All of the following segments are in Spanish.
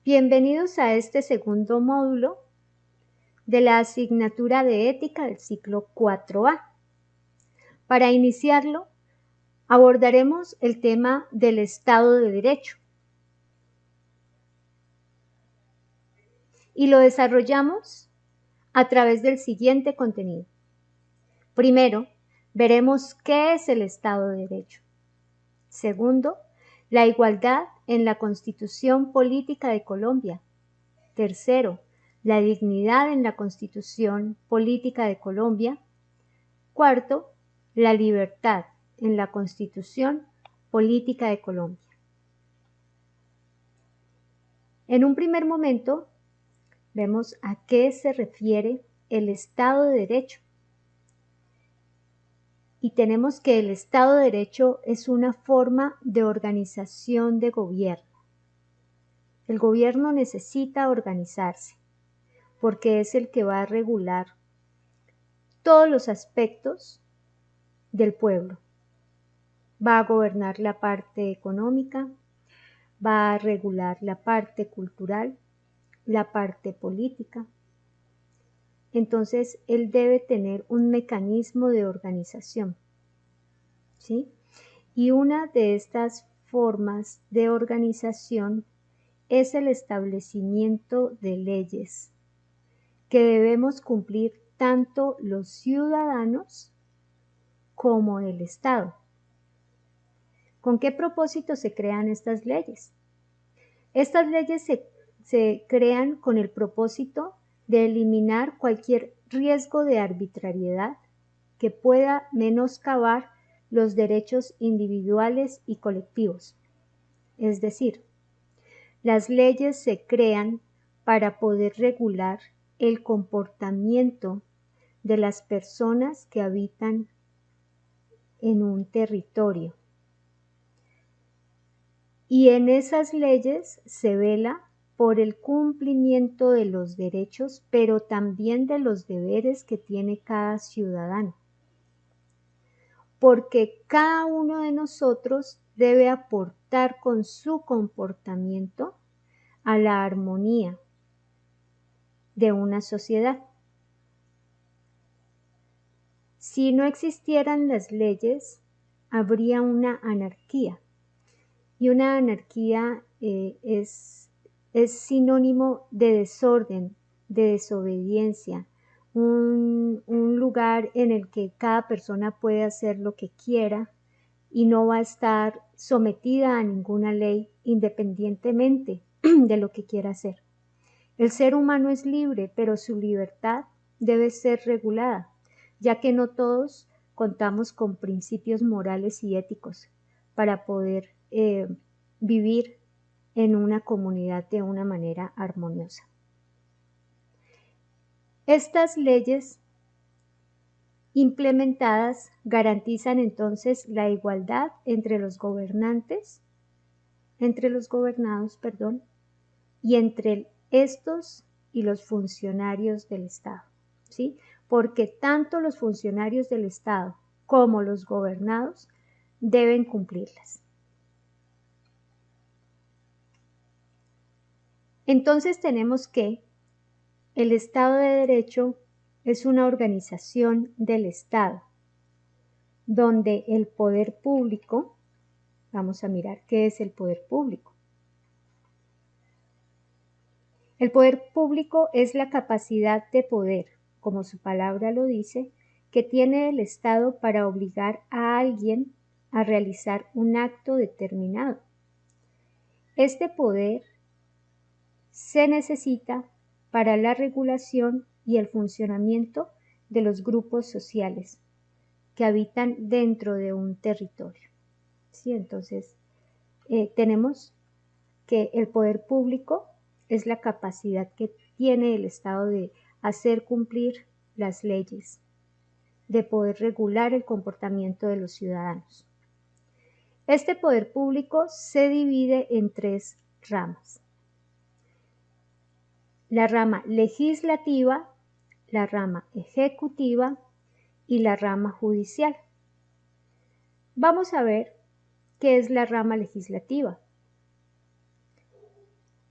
Bienvenidos a este segundo módulo de la asignatura de Ética del ciclo 4A. Para iniciarlo, abordaremos el tema del Estado de Derecho y lo desarrollamos a través del siguiente contenido. Primero, veremos qué es el Estado de Derecho. Segundo, la igualdad en la Constitución Política de Colombia. Tercero, la dignidad en la Constitución Política de Colombia. Cuarto, la libertad en la Constitución Política de Colombia. En un primer momento, vemos a qué se refiere el Estado de Derecho. Y tenemos que el Estado de Derecho es una forma de organización de gobierno. El gobierno necesita organizarse porque es el que va a regular todos los aspectos del pueblo. Va a gobernar la parte económica, va a regular la parte cultural, la parte política. Entonces, él debe tener un mecanismo de organización, ¿sí? Y una de estas formas de organización es el establecimiento de leyes que debemos cumplir tanto los ciudadanos como el Estado. ¿Con qué propósito se crean estas leyes? Estas leyes se crean con el propósito de eliminar cualquier riesgo de arbitrariedad que pueda menoscabar los derechos individuales y colectivos. Es decir, las leyes se crean para poder regular el comportamiento de las personas que habitan en un territorio. Y en esas leyes se vela por el cumplimiento de los derechos, pero también de los deberes que tiene cada ciudadano. Porque cada uno de nosotros debe aportar con su comportamiento a la armonía de una sociedad. Si no existieran las leyes, habría una anarquía. Y una anarquía es sinónimo de desorden, de desobediencia, un lugar en el que cada persona puede hacer lo que quiera y no va a estar sometida a ninguna ley independientemente de lo que quiera hacer. El ser humano es libre, pero su libertad debe ser regulada, ya que no todos contamos con principios morales y éticos para poder vivir en una comunidad de una manera armoniosa. Estas leyes implementadas garantizan entonces la igualdad entre los gobernados, y entre estos y los funcionarios del Estado, ¿sí? Porque tanto los funcionarios del Estado como los gobernados deben cumplirlas. Entonces tenemos que el Estado de Derecho es una organización del Estado, donde el poder público, vamos a mirar qué es el poder público. El poder público es la capacidad de poder, como su palabra lo dice, que tiene el Estado para obligar a alguien a realizar un acto determinado. Este poder se necesita para la regulación y el funcionamiento de los grupos sociales que habitan dentro de un territorio. ¿Sí? Entonces, tenemos que el poder público es la capacidad que tiene el Estado de hacer cumplir las leyes, de poder regular el comportamiento de los ciudadanos. Este poder público se divide en tres ramas: la rama legislativa, la rama ejecutiva y la rama judicial. Vamos a ver qué es la rama legislativa.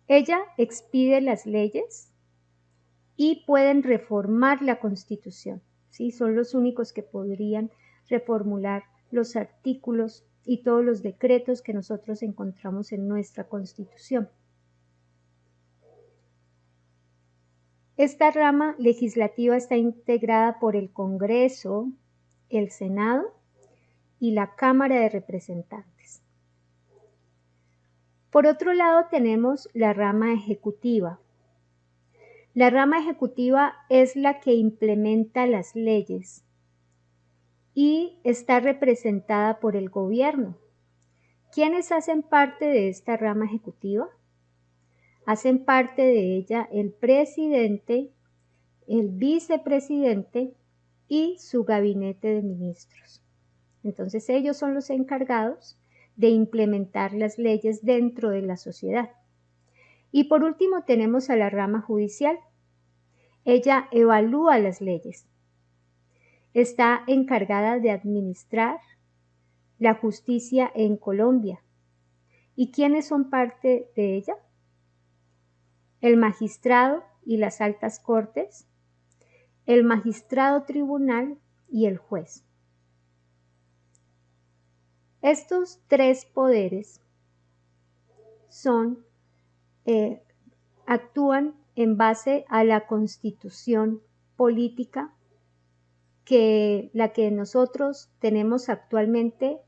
Ella expide las leyes y pueden reformar la Constitución, ¿sí? Son los únicos que podrían reformular los artículos y todos los decretos que nosotros encontramos en nuestra Constitución. Esta rama legislativa está integrada por el Congreso, el Senado y la Cámara de Representantes. Por otro lado, tenemos la rama ejecutiva. La rama ejecutiva es la que implementa las leyes y está representada por el gobierno. ¿Quiénes hacen parte de esta rama ejecutiva? Hacen parte de ella el presidente, el vicepresidente y su gabinete de ministros. Entonces ellos son los encargados de implementar las leyes dentro de la sociedad. Y por último tenemos a la rama judicial. Ella evalúa las leyes. Está encargada de administrar la justicia en Colombia. ¿Y quiénes son parte de ella? El magistrado y las altas cortes, el magistrado tribunal y el juez. Estos tres poderes actúan en base a la Constitución política la que nosotros tenemos actualmente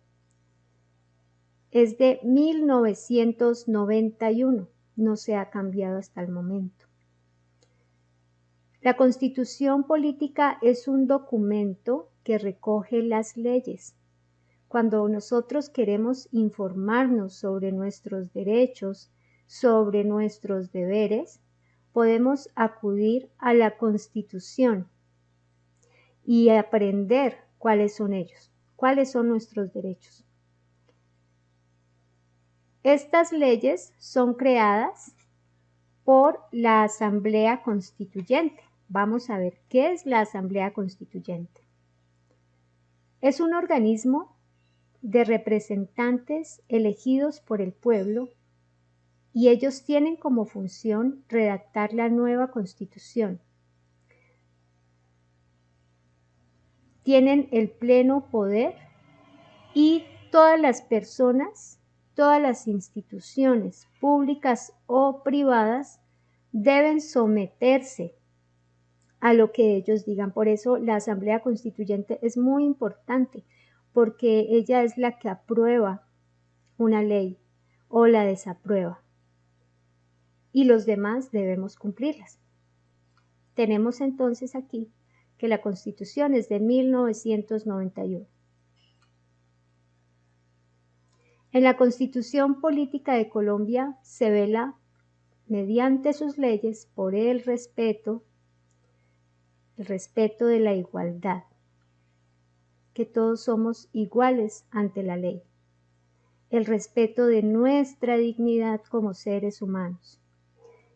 es de 1991, no se ha cambiado hasta el momento. La Constitución política es un documento que recoge las leyes. Cuando nosotros queremos informarnos sobre nuestros derechos, sobre nuestros deberes, podemos acudir a la Constitución y aprender cuáles son ellos, cuáles son nuestros derechos. Estas leyes son creadas por la Asamblea Constituyente. Vamos a ver qué es la Asamblea Constituyente. Es un organismo de representantes elegidos por el pueblo y ellos tienen como función redactar la nueva Constitución. Tienen el pleno poder y todas las personas, todas las instituciones públicas o privadas deben someterse a lo que ellos digan. Por eso la Asamblea Constituyente es muy importante, porque ella es la que aprueba una ley o la desaprueba. Y los demás debemos cumplirlas. Tenemos entonces aquí que la Constitución es de 1991. En la Constitución Política de Colombia se vela mediante sus leyes por el respeto de la igualdad, que todos somos iguales ante la ley, el respeto de nuestra dignidad como seres humanos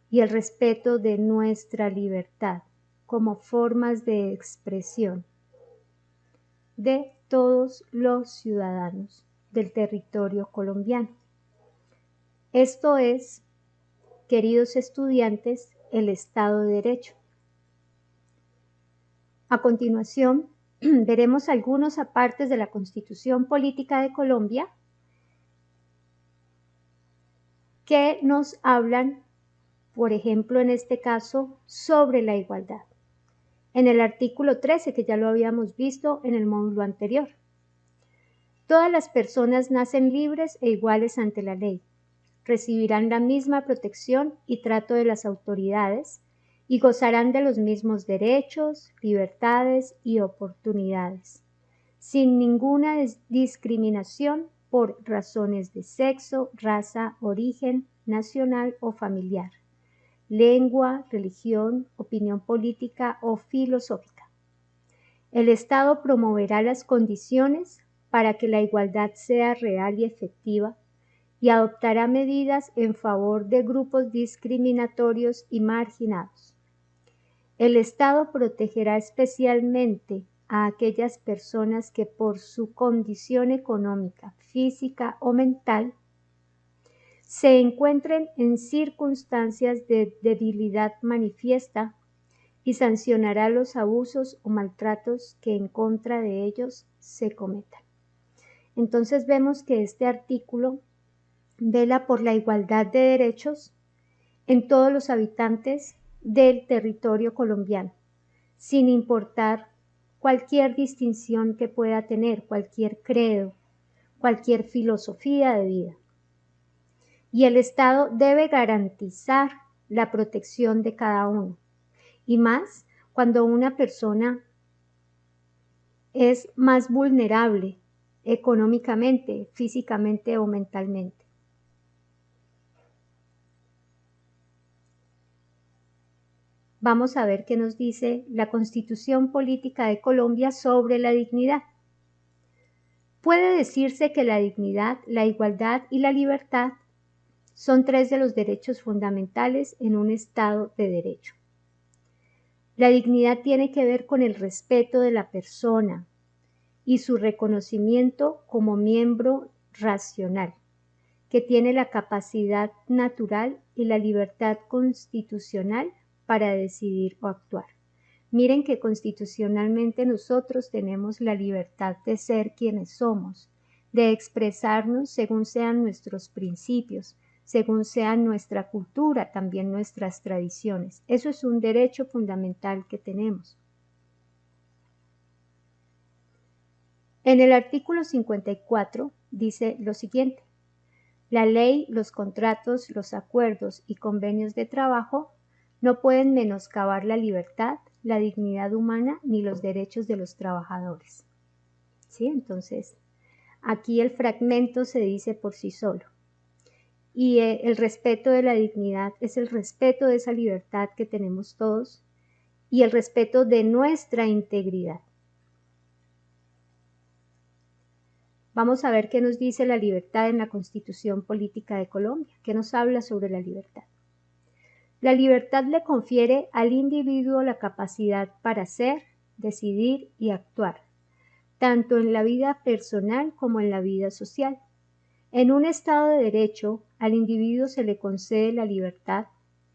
y el respeto de nuestra libertad como formas de expresión de todos los ciudadanos del territorio colombiano. Esto es, queridos estudiantes, el Estado de Derecho. A continuación, veremos algunos apartes de la Constitución Política de Colombia que nos hablan, por ejemplo, en este caso, sobre la igualdad. En el artículo 13, que ya lo habíamos visto en el módulo anterior. Todas las personas nacen libres e iguales ante la ley. Recibirán la misma protección y trato de las autoridades y gozarán de los mismos derechos, libertades y oportunidades, sin ninguna discriminación por razones de sexo, raza, origen, nacional o familiar, lengua, religión, opinión política o filosófica. El Estado promoverá las condiciones para que la igualdad sea real y efectiva y adoptará medidas en favor de grupos discriminatorios y marginados. El Estado protegerá especialmente a aquellas personas que por su condición económica, física o mental se encuentren en circunstancias de debilidad manifiesta y sancionará los abusos o maltratos que en contra de ellos se cometan. Entonces vemos que este artículo vela por la igualdad de derechos en todos los habitantes del territorio colombiano, sin importar cualquier distinción que pueda tener, cualquier credo, cualquier filosofía de vida. Y el Estado debe garantizar la protección de cada uno, y más cuando una persona es más vulnerable económicamente, físicamente o mentalmente. Vamos a ver qué nos dice la Constitución Política de Colombia sobre la dignidad. Puede decirse que la dignidad, la igualdad y la libertad son tres de los derechos fundamentales en un Estado de derecho. La dignidad tiene que ver con el respeto de la persona y su reconocimiento como miembro racional, que tiene la capacidad natural y la libertad constitucional para decidir o actuar. Miren que constitucionalmente nosotros tenemos la libertad de ser quienes somos, de expresarnos según sean nuestros principios, según sea nuestra cultura, también nuestras tradiciones. Eso es un derecho fundamental que tenemos. En el artículo 54 dice lo siguiente: la ley, los contratos, los acuerdos y convenios de trabajo no pueden menoscabar la libertad, la dignidad humana ni los derechos de los trabajadores. ¿Sí? Entonces, aquí el fragmento se dice por sí solo. Y el respeto de la dignidad es el respeto de esa libertad que tenemos todos y el respeto de nuestra integridad. Vamos a ver qué nos dice la libertad en la Constitución Política de Colombia, qué nos habla sobre la libertad. La libertad le confiere al individuo la capacidad para ser, decidir y actuar, tanto en la vida personal como en la vida social. En un Estado de Derecho, al individuo se le concede la libertad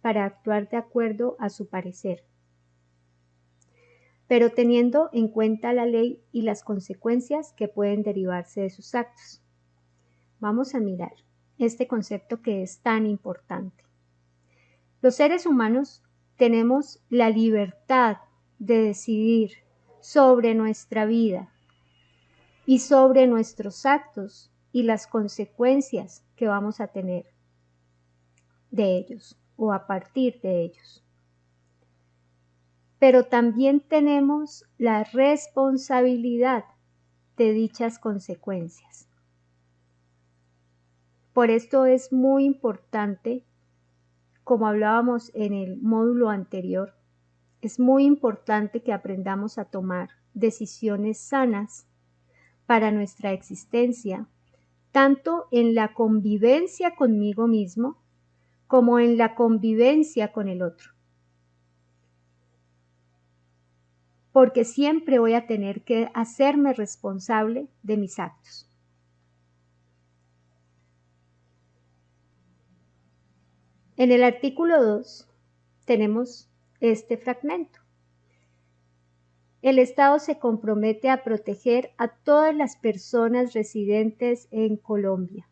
para actuar de acuerdo a su parecer, pero teniendo en cuenta la ley y las consecuencias que pueden derivarse de sus actos. Vamos a mirar este concepto que es tan importante. Los seres humanos tenemos la libertad de decidir sobre nuestra vida y sobre nuestros actos y las consecuencias que vamos a tener de ellos o a partir de ellos. Pero también tenemos la responsabilidad de dichas consecuencias. Por esto es muy importante, como hablábamos en el módulo anterior, es muy importante que aprendamos a tomar decisiones sanas para nuestra existencia, tanto en la convivencia conmigo mismo como en la convivencia con el otro. Porque siempre voy a tener que hacerme responsable de mis actos. En el artículo 2 tenemos este fragmento. El Estado se compromete a proteger a todas las personas residentes en Colombia,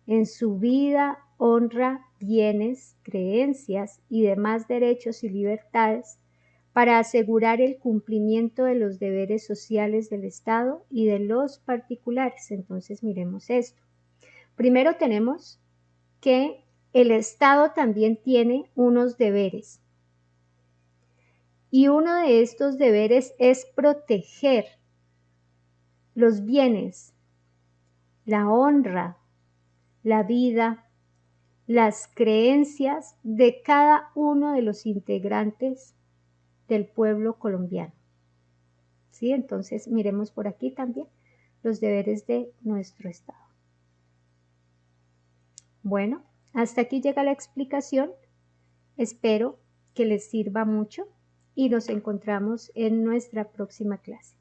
en su vida, honra, bienes, creencias y demás derechos y libertades, para asegurar el cumplimiento de los deberes sociales del Estado y de los particulares. Entonces miremos esto. Primero tenemos que el Estado también tiene unos deberes. Y uno de estos deberes es proteger los bienes, la honra, la vida, las creencias de cada uno de los integrantes del pueblo colombiano. ¿Sí? Entonces miremos por aquí también los deberes de nuestro Estado. Bueno, hasta aquí llega la explicación. Espero que les sirva mucho y nos encontramos en nuestra próxima clase.